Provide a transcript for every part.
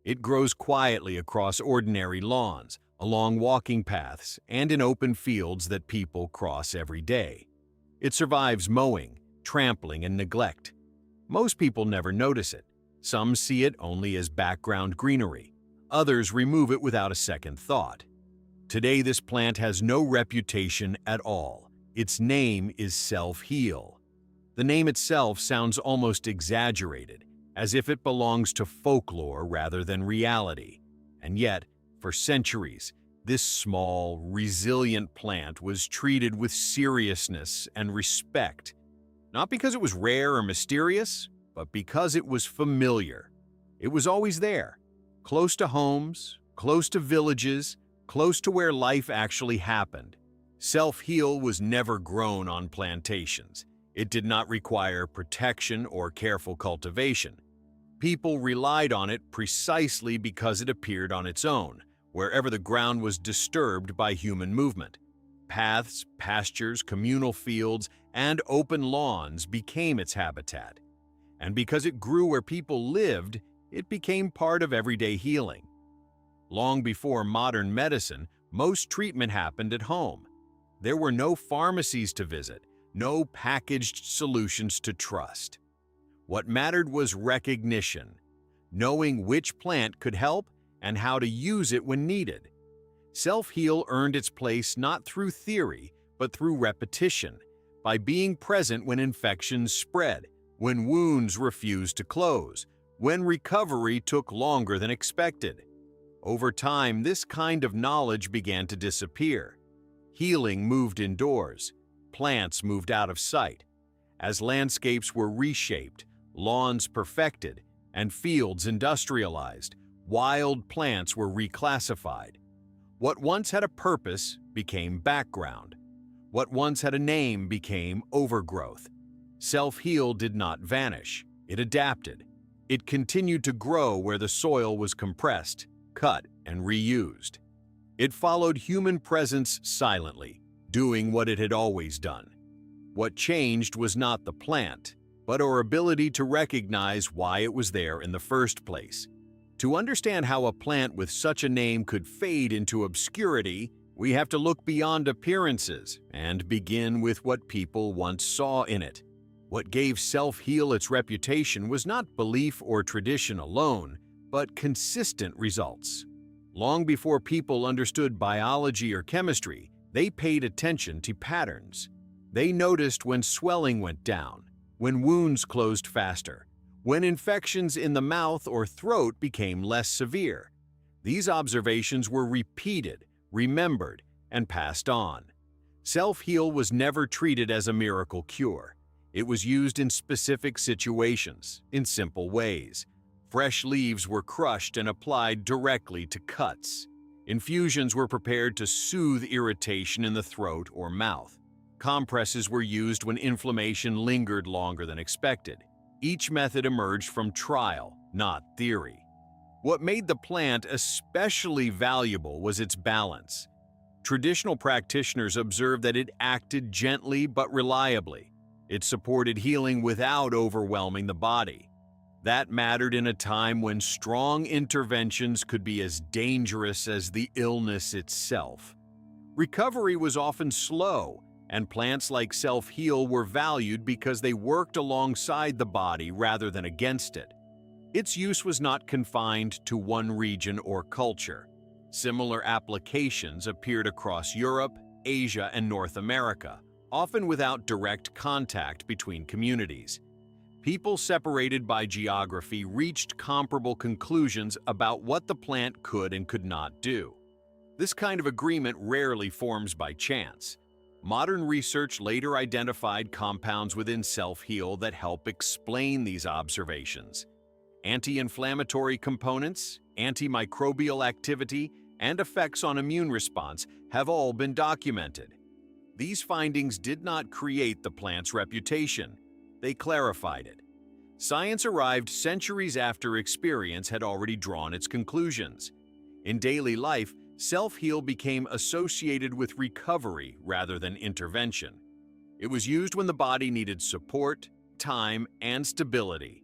It grows quietly across ordinary lawns, along walking paths, and in open fields that people cross every day. It survives mowing, trampling, and neglect. Most people never notice it. Some see it only as background greenery. Others remove it without a second thought. Today, this plant has no reputation at all. Its name is self-heal. The name itself sounds almost exaggerated, as if it belongs to folklore rather than reality. And yet, for centuries, this small, resilient plant was treated with seriousness and respect, not because it was rare or mysterious, but because it was familiar. It was always there, close to homes, close to villages, close to where life actually happened. Self-heal was never grown on plantations. It did not require protection or careful cultivation. People relied on it precisely because it appeared on its own, wherever the ground was disturbed by human movement. Paths, pastures, communal fields, and open lawns became its habitat. And because it grew where people lived, it became part of everyday healing. Long before modern medicine, most treatment happened at home. There were no pharmacies to visit, no packaged solutions to trust. What mattered was recognition, knowing which plant could help and how to use it when needed. Self-heal earned its place not through theory, but through repetition, by being present when infections spread, when wounds refused to close, when recovery took longer than expected. Over time, this kind of knowledge began to disappear. Healing moved indoors. Plants moved out of sight. As landscapes were reshaped, lawns perfected, and fields industrialized, wild plants were reclassified. What once had a purpose became background. What once had a name became overgrowth. Self-heal did not vanish. It adapted. It continued to grow where the soil was compressed, cut, and reused. It followed human presence silently, doing what it had always done. What changed was not the plant, but our ability to recognize why it was there in the first place. To understand how a plant with such a name could fade into obscurity, we have to look beyond appearances and begin with what people once saw in it. What gave self-heal its reputation was not belief or tradition alone, but consistent results. Long before people understood biology or chemistry, they paid attention to patterns. They noticed when swelling went down, when wounds closed faster, when infections in the mouth or throat became less severe. These observations were repeated, remembered, and passed on. Self-heal was never treated as a miracle cure. It was used in specific situations, in simple ways. Fresh leaves were crushed and applied directly to cuts. Infusions were prepared to soothe irritation in the throat or mouth. Compresses were used when inflammation lingered longer than expected. Each method emerged from trial, not theory. What made the plant especially valuable was its balance. Traditional practitioners observed that it acted gently but reliably. It supported healing without overwhelming the body. That mattered in a time when strong interventions could be as dangerous as the illness itself. Recovery was often slow, and plants like self-heal were valued because they worked alongside the body rather than against it. Its use was not confined to one region or culture. Similar applications appeared across Europe, Asia, and North America, often without direct contact between communities. People separated by geography reached comparable conclusions about what the plant could and could not do. This kind of agreement rarely forms by chance. Modern research later identified compounds within self-heal that help explain these observations. Anti-inflammatory components, antimicrobial activity, and effects on immune response have all been documented. These findings did not create the plant's reputation. They clarified it. Science arrived centuries after experience had already drawn its conclusions. In daily life, self-heal became associated with recovery rather than intervention. It was used when the body needed support, time, and stability.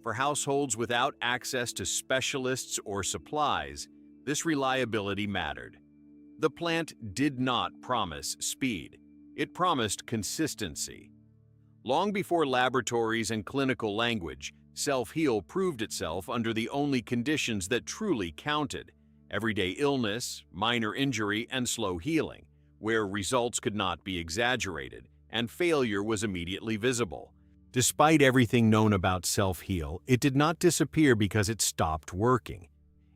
For households without access to specialists or supplies, this reliability mattered. The plant did not promise speed. It promised consistency. Long before laboratories and clinical language, self-heal proved itself under the only conditions that truly counted: everyday illness, minor injury, and slow healing, where results could not be exaggerated and failure was immediately visible. Despite everything known about self-heal, it did not disappear because it stopped working.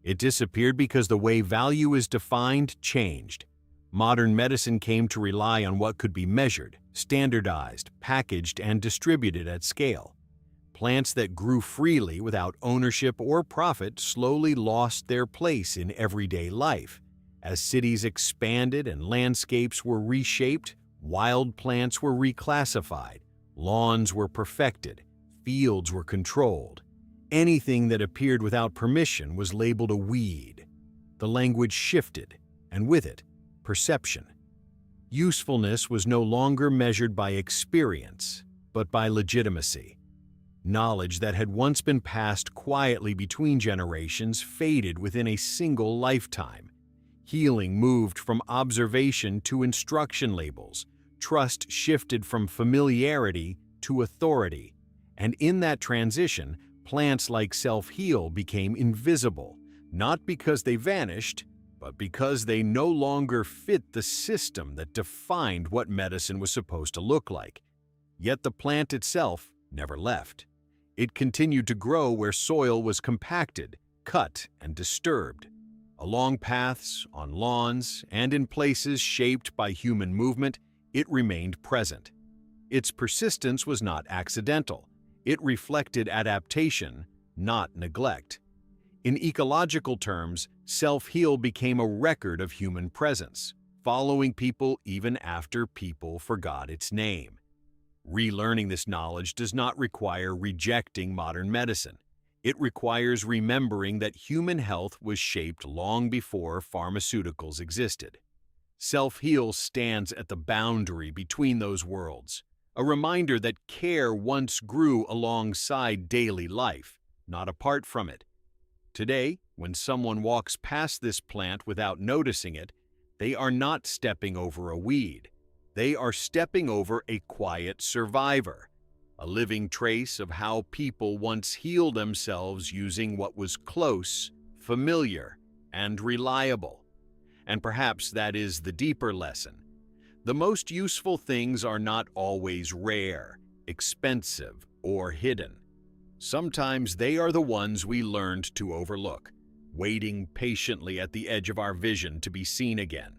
It disappeared because the way value is defined changed. Modern medicine came to rely on what could be measured, standardized, packaged, and distributed at scale. Plants that grew freely without ownership or profit slowly lost their place in everyday life. As cities expanded and landscapes were reshaped, wild plants were reclassified, lawns were perfected, fields were controlled. Anything that appeared without permission was labeled a weed. The language shifted, and with it, perception. Usefulness was no longer measured by experience, but by legitimacy. Knowledge that had once been passed quietly between generations faded within a single lifetime. Healing moved from observation to instruction labels. Trust shifted from familiarity to authority. And in that transition, plants like self-heal became invisible, not because they vanished, but because they no longer fit the system that defined what medicine was supposed to look like. Yet the plant itself never left. It continued to grow where soil was compacted, cut, and disturbed. Along paths, on lawns, and in places shaped by human movement, it remained present. Its persistence was not accidental. It reflected adaptation, not neglect. In ecological terms, self-heal became a record of human presence, following people even after people forgot its name. Relearning this knowledge does not require rejecting modern medicine. It requires remembering that human health was shaped long before pharmaceuticals existed. Self-heal stands at the boundary between those worlds, a reminder that care once grew alongside daily life, not apart from it. Today, when someone walks past this plant without noticing it, they are not stepping over a weed. They are stepping over a quiet survivor, a living trace of how people once healed themselves using what was close, familiar, and reliable. And perhaps that is the deeper lesson. The most useful things are not always rare, expensive, or hidden. Sometimes they are the ones we learned to overlook, waiting patiently at the edge of our vision to be seen again.